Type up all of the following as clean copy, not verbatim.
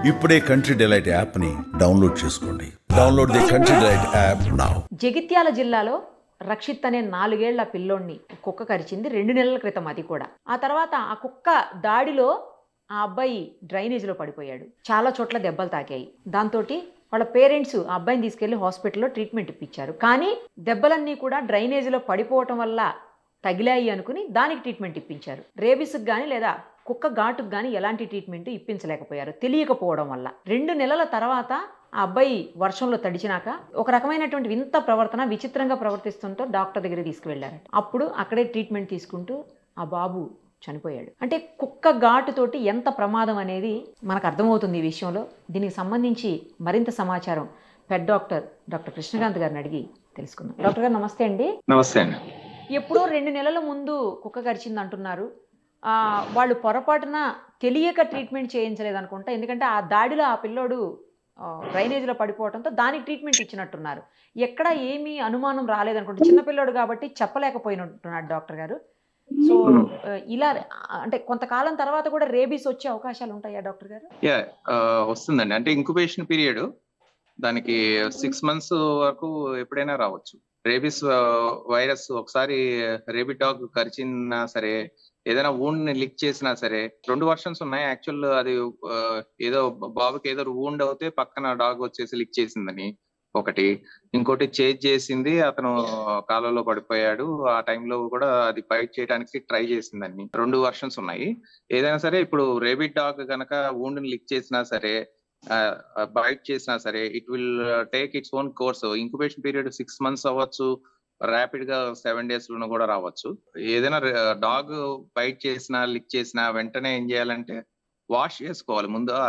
ఇప్పుడే country delight యాప్ని download చేసుకోండి. Download the country delight app now. Jagtial జిల్లాలో రక్షిత్ అనే 4 ఏళ్ల పిల్లోడిని కుక్క కరిచింది 2 నెలల క్రితం. అది కూడా ఆ తర్వాత ఆ కుక్క దాడిలో ఆ అబ్బాయి డ్రైనేజ్లో పడిపోయాడు. చాలా చోట్ల దెబ్బలు తాకాయి. దాంతో వాళ్ళ పేరెంట్స్ ఆ అబ్బాయిని తీసుకెళ్లి హాస్పిటల్లో ట్రీట్మెంట్ ఇప్పించారు. కానీ దెబ్బలన్నీ కూడా డ్రైనేజ్లో పడిపోవటం వల్ల తగిలాయి అనుకుని దానికి ట్రీట్మెంట్ ఇప్పించారు. రేబిస్కి కానీ లేదా కుక్క ఘాటుకు కానీ ఎలాంటి ట్రీట్మెంట్ ఇప్పించలేకపోయారు తెలియకపోవడం వల్ల. 2 నెలల తర్వాత ఆ అబ్బాయి వర్షంలో తడిచినాక ఒక రకమైనటువంటి వింత ప్రవర్తన, విచిత్రంగా ప్రవర్తిస్తుంటూ డాక్టర్ దగ్గర తీసుకువెళ్ళారట. అప్పుడు అక్కడే ట్రీట్మెంట్ తీసుకుంటూ ఆ బాబు చనిపోయాడు. అంటే కుక్క ఘాటుతోటి ఎంత ప్రమాదం అనేది మనకు అర్థమవుతుంది ఈ విషయంలో. దీనికి సంబంధించి మరింత సమాచారం పెద్ద డాక్టర్ కృష్ణకాంత్ గారిని అడిగి తెలుసుకుందాం. డాక్టర్ గారు నమస్తే అండి. నమస్తే అండి. ఎప్పుడో 2 నెలల ముందు కుక్క కరిచింది అంటున్నారు. వాళ్ళు పొరపాటున తెలియక ట్రీట్మెంట్ చేయించలేదు అనుకుంటా. ఎందుకంటే ఆ దాడిలో ఆ పిల్లోడు డ్రైనేజ్లో పడిపోవడంతో దానికి ట్రీట్మెంట్ ఇచ్చినట్టున్నారు. ఎక్కడ ఏమీ అనుమానం రాలేదనుకుంటా. చిన్నపిల్లోడు కాబట్టి చెప్పలేకపోయినట్టున్నాడు డాక్టర్ గారు. సో ఇలా అంటే కొంతకాలం తర్వాత కూడా రేబీస్ వచ్చే అవకాశాలు ఉంటాయా డాక్టర్ గారు? వస్తుందండి. అంటే ఇంక్యుబేషన్ పీరియడ్ దానికి 6 months వరకు ఎప్పుడైనా రావచ్చు. రేబీస్ వైరస్ ఒకసారి రేబిడ్ డాగ్ కరిచినా సరే, ఏదైనా వూండ్ ని లిక్ చేసినా సరే, 2 వర్షన్స్ ఉన్నాయి. యాక్చువల్ అది ఏదో బాబుకి ఏదో వూండ్ అవుతే పక్కన డాగ్ వచ్చేసి లిక్ చేసిందని ఒకటి, ఇంకోటి చేజ్ చేసింది, అతను కాలువలో పడిపోయాడు. ఆ టైంలో కూడా అది ఫైట్ చేయడానికి ట్రై చేసిందని 2 వర్షన్స్ ఉన్నాయి. ఏదైనా సరే ఇప్పుడు రేబిడ్ డాగ్ గనక వూండ్ ని లిక్ చేసినా సరే, బైట్ చేసినా సరే, it will take its own course. Incubation period 6 months అవ్వచ్చు, ర్యాపిడ్ గా 7 days లోనూ కూడా రావచ్చు. ఏదైనా డాగ్ బైట్ చేసినా లిక్ చేసినా వెంటనే ఏం చేయాలంటే వాష్ చేసుకోవాలి. ముందు ఆ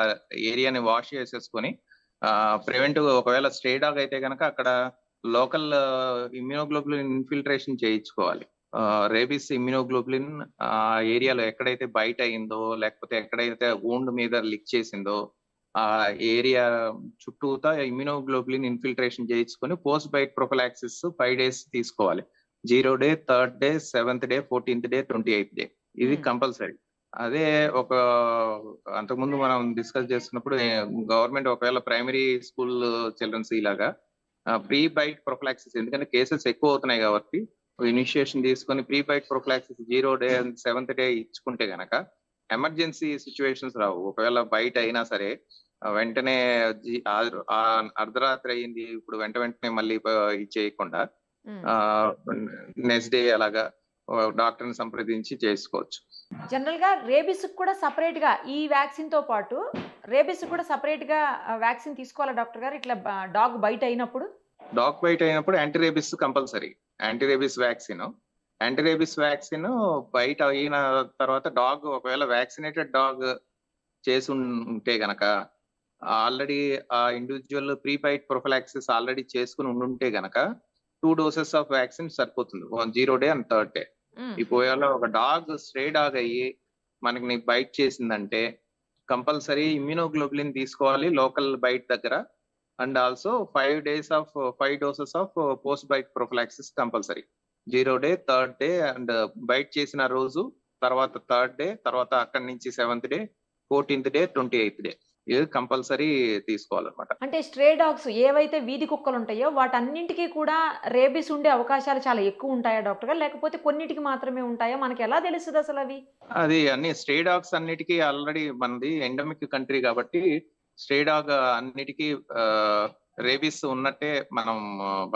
ఏరియాని వాష్ చేసేసుకొని ప్రివెంటివ్, ఒకవేళ స్ట్రే డాగ్ అయితే కనుక అక్కడ లోకల్ ఇమ్యూనోగ్లోబులిన్ ఇన్ఫిల్ట్రేషన్ చేయించుకోవాలి. రేబీస్ ఇమ్యూనోగ్లోబులిన్ ఆ ఏరియాలో ఎక్కడైతే బైట్ అయిందో, లేకపోతే ఎక్కడైతే వూండ్ మీద లిక్ చేసిందో ఆ ఏరియా చుట్టూతా ఇమ్యూనోగ్లోబులిన్ ఇన్ఫిల్ట్రేషన్ చేయించుకొని పోస్ట్ బైట్ ప్రొఫిలాక్సిస్ 5 days తీసుకోవాలి. 0 day, 3rd day, 7th day, 14th day, 28th day. ఇది కంపల్సరీ. అదే ఒక అంతకుముందు మనం డిస్కస్ చేస్తున్నప్పుడు గవర్నమెంట్ ఒకవేళ ప్రైమరీ స్కూల్ చిల్డ్రన్స్ ఇలాగా ప్రీ బైట్ ప్రొఫిలాక్సిస్, ఎందుకంటే కేసెస్ ఎక్కువ అవుతున్నాయి కాబట్టి ఇనిషియేషన్ తీసుకొని pre bite prophylaxis 0 day and 7th day ఇచ్చుకుంటే గనక ఎమర్జెన్సీ సిచ్యువేషన్స్ రావు. ఒకవేళ బయట అయినా సరే వెంటనే అర్ధరాత్రి అయింది ఇప్పుడు వెంటనే మళ్ళీ చేయకుండా నెక్స్ట్ డే అలాగా డాక్టర్ ని సంప్రదించి చేసుకోవచ్చు. జనరల్ గా రేబీస్ కూడా సపరేట్ గా ఈ వ్యాక్సిన్ తో పాటు రేబీస్ కూడా సపరేట్ గా వ్యాక్సిన్ తీసుకోవాలా డాక్టర్ గారు? ఇట్లా డాగ్ బైట్ అయినప్పుడు anti rabies compulsory. Anti rabies vaccine బయట అయిన తర్వాత డాగ్ ఒకవేళ వ్యాక్సినేటెడ్ డాగ్ చేసి ఉంటే గనక, ఆల్రెడీ ఆ individual pre bite prophylaxis already చేసుకుని ఉంటే గనక 2 doses ఆఫ్ వ్యాక్సిన్ సరిపోతుంది. 0 day and 3rd day. ఇప్పుడు ఒక డాగ్ స్ట్రే డాగ్ అయ్యి మనకి బైట్ చేసిందంటే కంపల్సరీ ఇమ్యూనోగ్లోబులిన్ తీసుకోవాలి లోకల్ బైట్ దగ్గర. And also 5 doses of post bite prophylaxis compulsory. 0 day, 3rd day and bite చేసిన రోజు, తర్వాత 3rd day, తర్వాత అక్కడి నుంచి 7th day, 14th day, 28th day. ఇది కంపల్సరీ తీసుకోవాలన్నమాట. అంటే స్ట్రే డాగ్స్ ఏవైతే వీధి కుక్కలు ఉంటాయో వాటన్నింటికి కూడా రేబీస్ ఉండే అవకాశాలు చాలా ఎక్కువ ఉంటాయా డాక్టర్ గారు, లేకపోతే కొన్నిటికి మాత్రమే ఉంటాయా? మనకి ఎలా తెలుస్తుంది అసలు అవి? అది అన్ని స్ట్రే డాగ్స్ అన్నిటికీ ఆల్రెడీ మనది ఎండమిక్ కంట్రీ కాబట్టి స్ట్రే డాగ్ అన్నిటికీ రేబీస్ ఉన్నట్టే మనం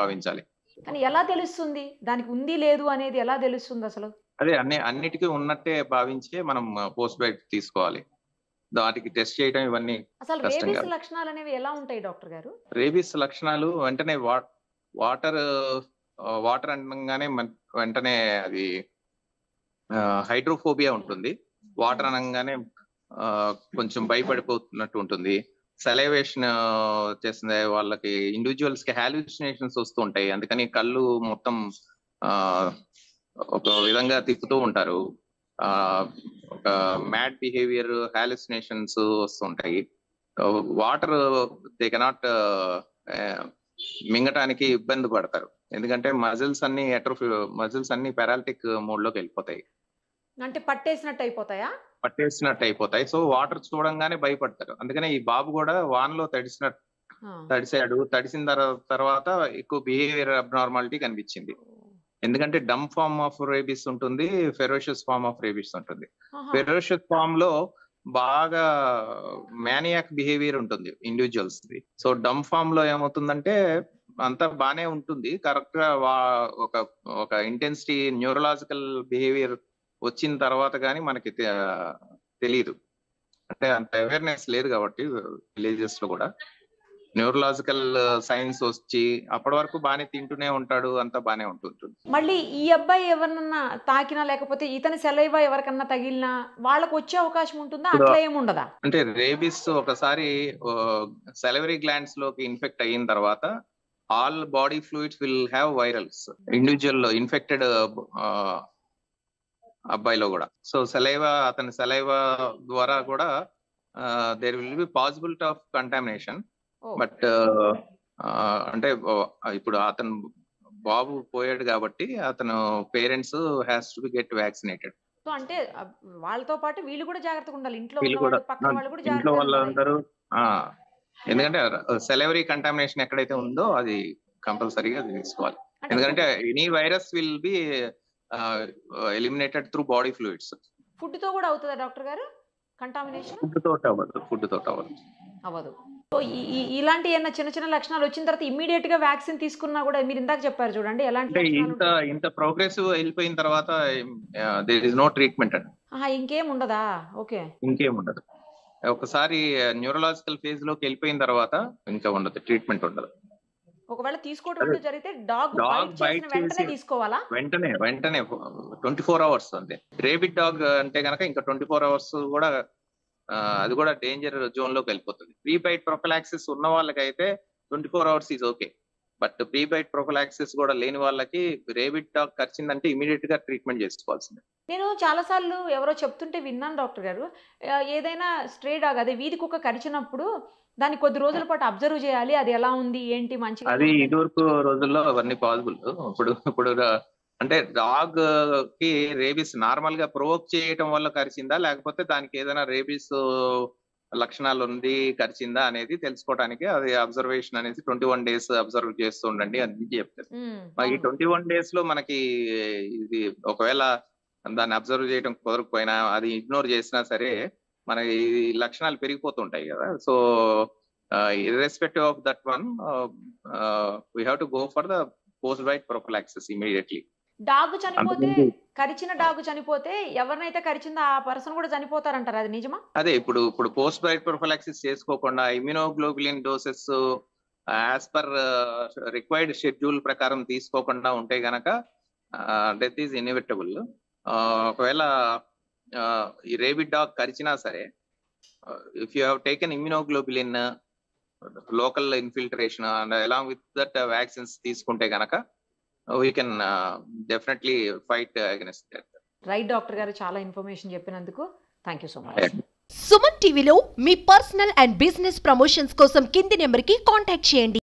భావించాలి. కానీ ఎలా తెలుస్తుంది దానికి ఉంది లేదు అనేది? ఎలా తెలుస్తుంది అసలు? అదే అన్నిటికీ ఉన్నట్టే భావించే మనం పోస్ట్ బైట్ తీసుకోవాలి. దానికి టెస్ట్ చేయడం ఇవన్నీ అసలు రేబీస్ లక్షణాలు అనేవి ఎలా ఉంటాయి డాక్టర్ గారు? రేబీస్ లక్షణాలు వెంటనే వాటర్ అనగానే వెంటనే అది హైడ్రోఫోబియా ఉంటుంది. వాటర్ అనగానే కొంచెం భయపడిపోతున్నట్టు ఉంటుంది. సలైవేషన్ చేస్తుంది. వాళ్ళకి ఇండివిజువల్స్ కి హాల్యూసినేషన్స్ వస్తూ ఉంటాయి. అందుకని కళ్ళు మొత్తం ఒక విధంగా తిప్పుతూ ఉంటారు. ఒక మ్యాడ్ బిహేవియర్, హాల్యూసినేషన్స్ వస్తుంటాయి. వాటర్ దే కెనాట్ మింగటానికి ఇబ్బంది పడతారు. ఎందుకంటే మజిల్స్ అన్ని పారాలిటిక్ మోడ్ లోకి వెళ్ళిపోతాయి. అంటే పట్టేసినట్టు అయిపోతాయా? పట్టేసినట్టు అయిపోతాయి. సో వాటర్ చూడంగానే భయపడతారు. అందుకనే ఈ బాబు కూడా వానలో తడిసాడు. తడిసిన తర్వాత ఎక్కువ బిహేవియర్ అబ్నార్మాలిటీ కనిపించింది. ఎందుకంటే డమ్ ఫార్మ్ ఆఫ్ రేబీస్ ఉంటుంది, ఫెరోషియస్ ఫార్మ్ ఆఫ్ రేబీస్ ఉంటుంది. ఫెరోషియస్ ఫార్మ్ లో బాగా మ్యానియాక్ బిహేవియర్ ఉంటుంది ఇండివిజువల్స్ ది. సో డమ్ ఫార్మ్ లో ఏమవుతుందంటే అంతా బానే ఉంటుంది, కరెక్ట్ గా ఒక ఇంటెన్సిటీ న్యూరలాజికల్ బిహేవియర్ వచ్చిన తర్వాత కానీ మనకి తెలియదు. అంటే అంత అవేర్నెస్ లేదు కాబట్టి విలేజెస్ లో కూడా న్యూరలాజికల్ సైన్స్ వచ్చి అప్పటి వరకు బానే తింటూనే ఉంటాడు, అంతా బానే ఉంటుంటుంది. మళ్ళీ ఈ అబ్బాయి ఎవరన్నా తాకినా లేకపోతే ఇతని సెలైవా ఎవరికన్నా తగిలినా వాళ్ళకు వచ్చే అవకాశం ఉంటుందా? అట్లా ఏముండదా? అంటే రేబీస్ ఒకసారి సెలవరీ గ్లాండ్స్ లోకి ఇన్ఫెక్ట్ అయిన తర్వాత all body fluids will have virals individual infected అబ్బాయిలో కూడా. సో అతని సెలైవా ద్వారా కూడా there will be possibility of contamination. But అంటే ఇప్పుడు అతను బాబు పోయాడు కాబట్టి అతను parents has to be get vaccinated. So అంటే వాళ్ళతో పాటు వీళ్ళు కూడా జాగ్రత్తగా ఉండాలి, ఇంట్లో వాళ్ళందరూ. ఎందుకంటే సెలవరీ కంటామినేషన్ ఎక్కడైతే ఉందో అది కంపల్సరీగా తీసుకోవాలి. ఎందుకంటే any virus will be eliminated through body fluids. Food తో కూడా అవుతుందా డాక్టర్ గారు కంటామినేషన్? ఫుడ్ తోటి అవ్వదు. సో ఇలాంటి ఏమైనా చిన్న చిన్న లక్షణాలు వచ్చిన తర్వాత ఇమ్మీడియట్ గా వ్యాక్సిన్ తీసుకున్నా కూడా, మీరు ఇందాక చెప్పారు చూడండి, ఎలాంటి ఇంత ప్రోగ్రెసివ్ వెళ్ళిపోయిన తర్వాత దేర్ ఇస్ నో ట్రీట్మెంట్ అండి. ఇంకేం ఉండదా? ఓకే, ఇంకేం ఉండదు. ఒకసారి న్యూరలాజికల్ ఫేజ్ లోకి వెళ్ళిపోయిన తర్వాత ఇంకా ఉండదు, ట్రీట్మెంట్ ఉండదు. ఒకవేళ తీసుకోవడం జరిగితే డాగ్ బైట్ వెంటనే తీసుకోవాలా? వెంటనే 24 hours అంతే. రేబిడ్ డాగ్ అంటే కనుక ఇంకా 24 hours కూడా అది కూడా డేంజర్ జోన్ లోకి వెళ్ళిపోతుంది. ప్రీ బైట్ ప్రొఫిలాక్సిస్ ఉన్న వాళ్ళకైతే 24 hours is okay. But pre bite prophylaxis కూడా లేని వాళ్ళకి రేబిడ్ డాగ్ కరిచిందంటే ఇమీడియట్ గా ట్రీట్మెంట్ చేసుకోవాల్సిందే. నేను చాలా సార్లు ఎవరో చెప్తుంటే విన్నాను డాక్టర్ గారు, ఏదైనా స్ట్రే డాగ్ అదే వీధి కుక్క కరిచినప్పుడు దాన్ని కొద్ది రోజుల పాటు అబ్జర్వ్ చేయాలి, అది ఎలా ఉంది ఏంటి మంచిగా. అది ఇదివరకు రోజుల్లో అవన్నీ పాసిబుల్. ఇప్పుడు అంటే డాగ్ కి రేబీస్ నార్మల్ గా ప్రొవోక్ చేయటం వల్ల కరిచిందా, లేకపోతే దానికి ఏదైనా రేబీస్ లక్షణాలు ఉంది కరిచిందా అనేది తెలుసుకోవడానికి అది అబ్జర్వేషన్ అనేది 21 days అబ్జర్వ్ చేస్తూ ఉండండి అని చెప్తారు. ఈ 21 days లో మనకి ఇది ఒకవేళ దాన్ని అబ్జర్వ్ చేయడం కుదరకపోయినా, అది ఇగ్నోర్ చేసినా సరే మనకి లక్షణాలు పెరిగిపోతుంటాయి కదా. So irrespective of that one we have to go for the post bite prophylaxis immediately. Dog చనిపోతే, కరిచిన డాగ్ చనిపోతే ఎవరినైతే కరిచిందో ఆ పర్సన్ కూడా చనిపోతారంటారు, అది నిజమా? అదే ఇప్పుడు పోస్ట్ బైట్ ప్రొఫిలాక్సిస్ చేసుకోకుండా immunoglobulin doses as per required schedule ప్రకారం తీసుకోకుండా ఉంటే గనక డెత్ ఈజ్ ఇన్ఎవిటబుల్. ఒకవేళ ఈ రేబిడ్ డాగ్ కరిచినా సరే, if you have taken immunoglobulin local infiltration and along with that vaccines తీసుకుంటే గనక we can definitely fight against that. Right doctor గారు, చాలా ఇన్ఫర్మేషన్ చెప్పినందుకు thank you so much. Suman టీవీలో మీ పర్సనల్ అండ్ బిజినెస్ ప్రమోషన్స్ కోసం కింది నెంబర్కి కాంటాక్ట్ చేయండి.